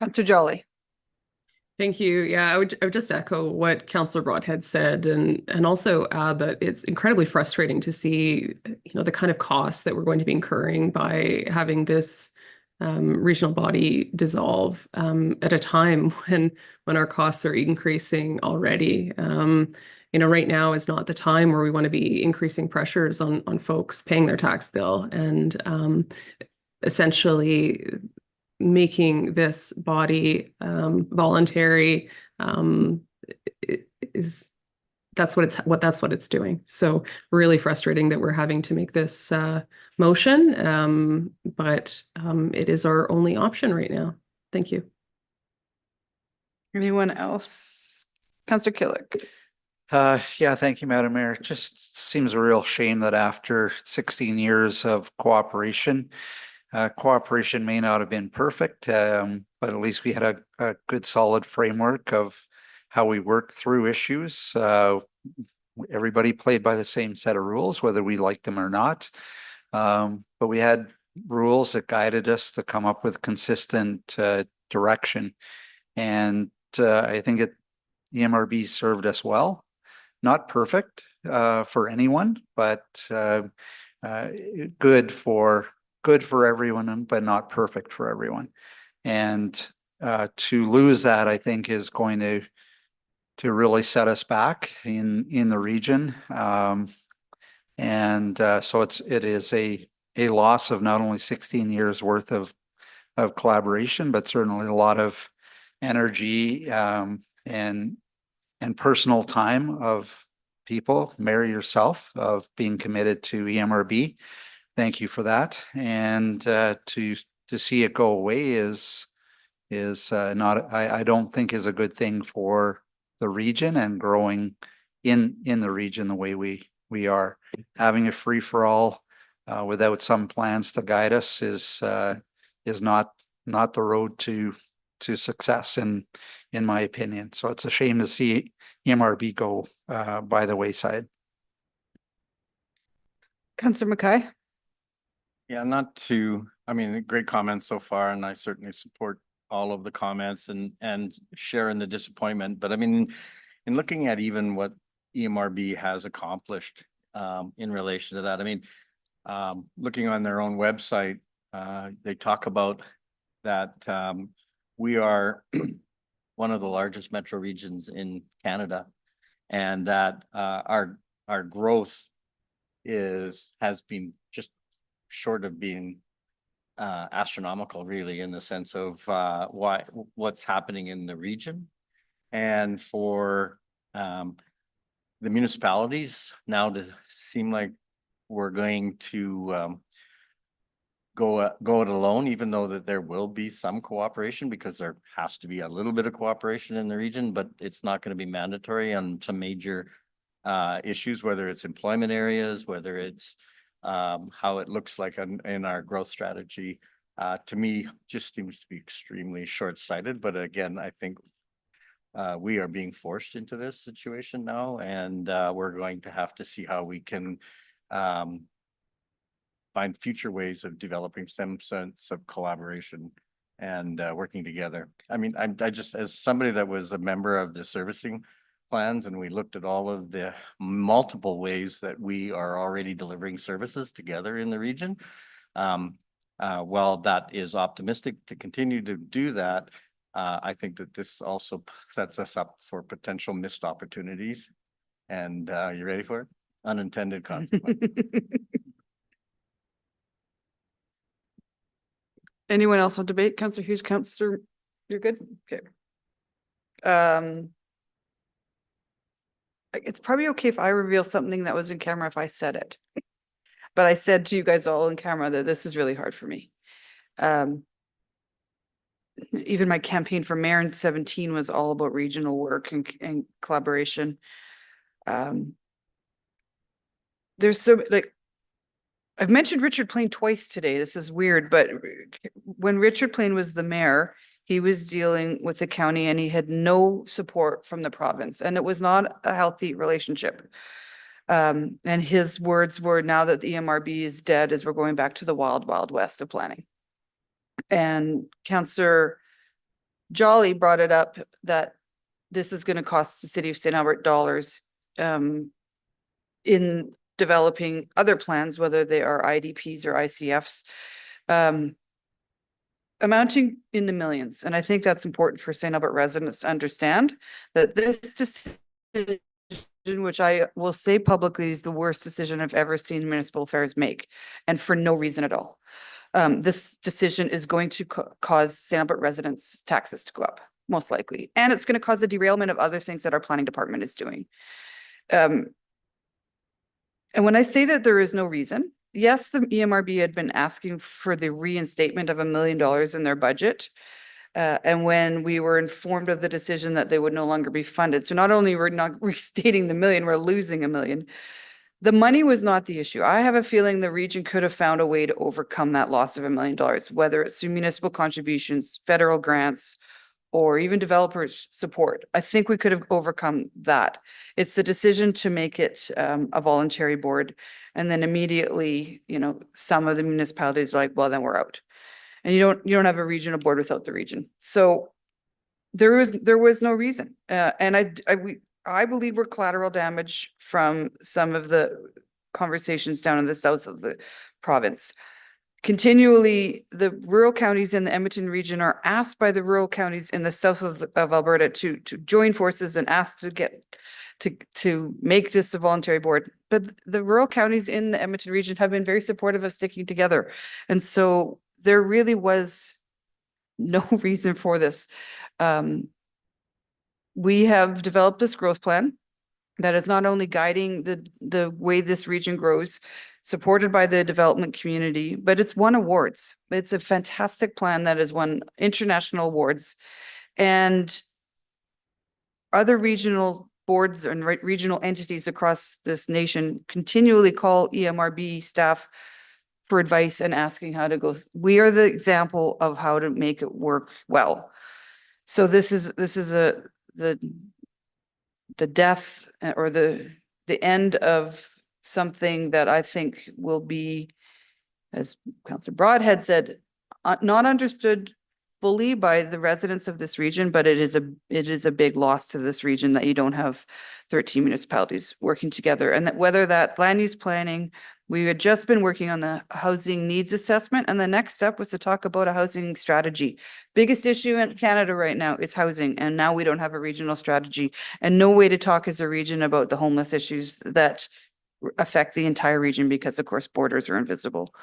Councillor Jolly. Thank you. Yeah, I would just echo what Councillor Broadhead said and also add that it's incredibly frustrating to see, the kind of costs that we're going to be incurring by having this regional body dissolve at a time when our costs are increasing already. Right now is not the time where we want to be increasing pressures on folks paying their tax bill, and essentially making this body voluntary that's what it's doing. So really frustrating that we're having to make this motion, but it is our only option right now. Thank you. Anyone else? Councillor Killick. Yeah, thank you, Madam Mayor. It just seems a real shame that after 16 years of cooperation, cooperation may not have been perfect, but at least we had a good solid framework of how we work through issues. Everybody played by the same set of rules, whether we liked them or not. But we had rules that guided us to come up with consistent direction. And I think EMRB served us well. Not perfect for anyone, but good for everyone, but not perfect for everyone. And to lose that, I think, is going to really set us back in the region. So it is a loss of not only 16 years worth of collaboration, but certainly a lot of energy and personal time of people, Mary yourself, of being committed to EMRB. Thank you for that. And to see it go away is not, I don't think is a good thing for the region and growing in the region the way we are. Having a free for all without some plans to guide us is not the road to success in my opinion. So it's a shame to see EMRB go by the wayside. Councillor Mackay? Yeah, I mean, great comments so far, and I certainly support all of the comments and share in the disappointment. But I mean, in looking at even what EMRB has accomplished in relation to that, I mean, looking on their own website, they talk about that we are one of the largest metro regions in Canada, and that our growth has been just short of being astronomical, really, in the sense of what's happening in the region. And for the municipalities now to seem like we're going to go it alone, even though that there will be some cooperation, because there has to be a little bit of cooperation in the region, but it's not going to be mandatory on some major issues, whether it's employment areas, whether it's how it looks like in our growth strategy. To me, just seems to be extremely short-sighted. But again, I think we are being forced into this situation now, and we're going to have to see how we can find future ways of developing some sense of collaboration and working together. I mean, I just, as somebody that was a member of the servicing plans, and we looked at all of the multiple ways that we are already delivering services together in the region. While that is optimistic to continue to do that, I think that this also sets us up for potential missed opportunities. And you ready for it? Unintended consequences. Anyone else on debate? Councillor Hughes, Councillor, you're good? Okay. It's probably okay if I reveal something that was in camera if I said it. But I said to you guys all in camera that this is really hard for me. Even my campaign for mayor in 17 was all about regional work and collaboration. There's so like, I've mentioned Richard Plain twice today. This is weird, but when Richard Plain was the mayor, he was dealing with the county and he had no support from the province, and it was not a healthy relationship. And his words were, now that the EMRB is dead, as we're going back to the wild, wild west of planning. And Councillor Jolly brought it up that this is going to cost the city of St. Albert dollars in developing other plans, whether they are IDPs or ICFs, amounting in the millions. And I think that's important for St. Albert residents to understand that this decision, which I will say publicly, is the worst decision I've ever seen municipal affairs make, and for no reason at all. This decision is going to cause St. Albert residents' taxes to go up, most likely. And it's going to cause a derailment of other things that our planning department is doing. And when I say that there is no reason, yes, the EMRB had been asking for the reinstatement of $1 million in their budget. And when we were informed of the decision that they would no longer be funded. So not only we're not restating the million, we're losing $1 million. The money was not the issue. I have a feeling the region could have found a way to overcome that loss of $1 million, whether it's through municipal contributions, federal grants, or even developers' support, I think we could have overcome that. It's the decision to make it a voluntary board. And then immediately, some of the municipalities are like, well, then we're out. And you don't have a regional board without the region. So there was no reason. And I believe we're collateral damage from some of the conversations down in the south of the province. Continually, the rural counties in the Edmonton region are asked by the rural counties in the south of Alberta to join forces and asked to get to make this a voluntary board. But the rural counties in the Edmonton region have been very supportive of sticking together. And so there really was no reason for this. We have developed this growth plan that is not only guiding the way this region grows, supported by the development community, but it's won awards. It's a fantastic plan that has won international awards. And other regional boards and regional entities across this nation continually call EMRB staff for advice and asking how to go. We are the example of how to make it work well. So this is the death or the end of something that I think will be, as Councillor Broadhead said, not understood fully by the residents of this region, but it is a big loss to this region that you don't have 13 municipalities working together. And that whether that's land use planning, we had just been working on the housing needs assessment, and the next step was to talk about a housing strategy. Biggest issue in Canada right now is housing, and now we don't have a regional strategy and no way to talk as a region about the homeless issues that affect the entire region because, of course, borders are invisible.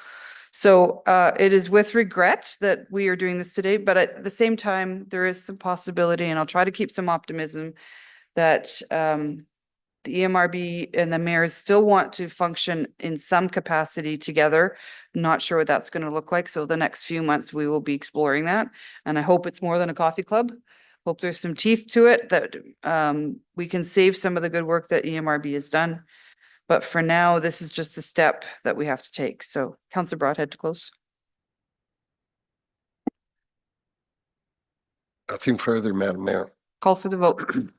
So it is with regret that we are doing this today, but at the same time, there is some possibility, and I'll try to keep some optimism that the EMRB and the mayors still want to function in some capacity together. Not sure what that's going to look like. So the next few months, we will be exploring that. And I hope it's more than a coffee club. Hope there's some teeth to it, that we can save some of the good work that EMRB has done. But for now, this is just a step that we have to take. So Councillor Broadhead to close. Nothing further, Madam Mayor. Call for the vote.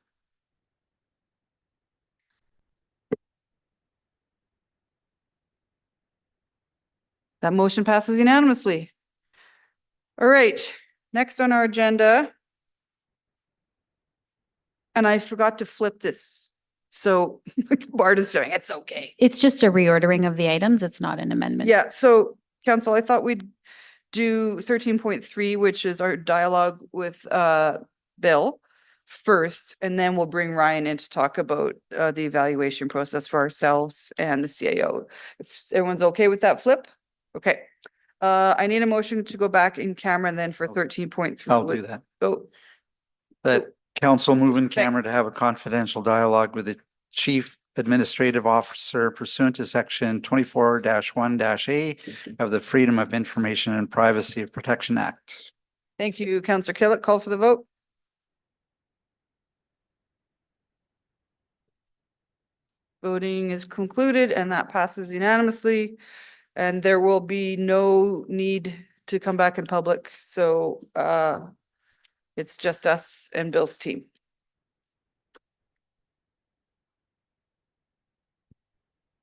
That motion passes unanimously. All right, next on our agenda. And I forgot to flip this. So Bart is showing it's okay. It's just a reordering of the items. It's not an amendment. Yeah, so council, I thought we'd do 13.3, which is our dialogue with Bill first, and then we'll bring Ryan in to talk about the evaluation process for ourselves and the CAO. If everyone's okay with that flip? Okay. I need a motion to go back in camera and then for 13.3. I'll do that. Oh, That council move in camera Thanks. to have a confidential dialogue with the chief administrative officer pursuant to section 24-1-A of the Freedom of Information and Privacy Protection Act. thank you, Councillor Killick. Call for the vote. Voting is concluded and that passes unanimously. And there will be no need to come back in public. So it's just us and Bill's team.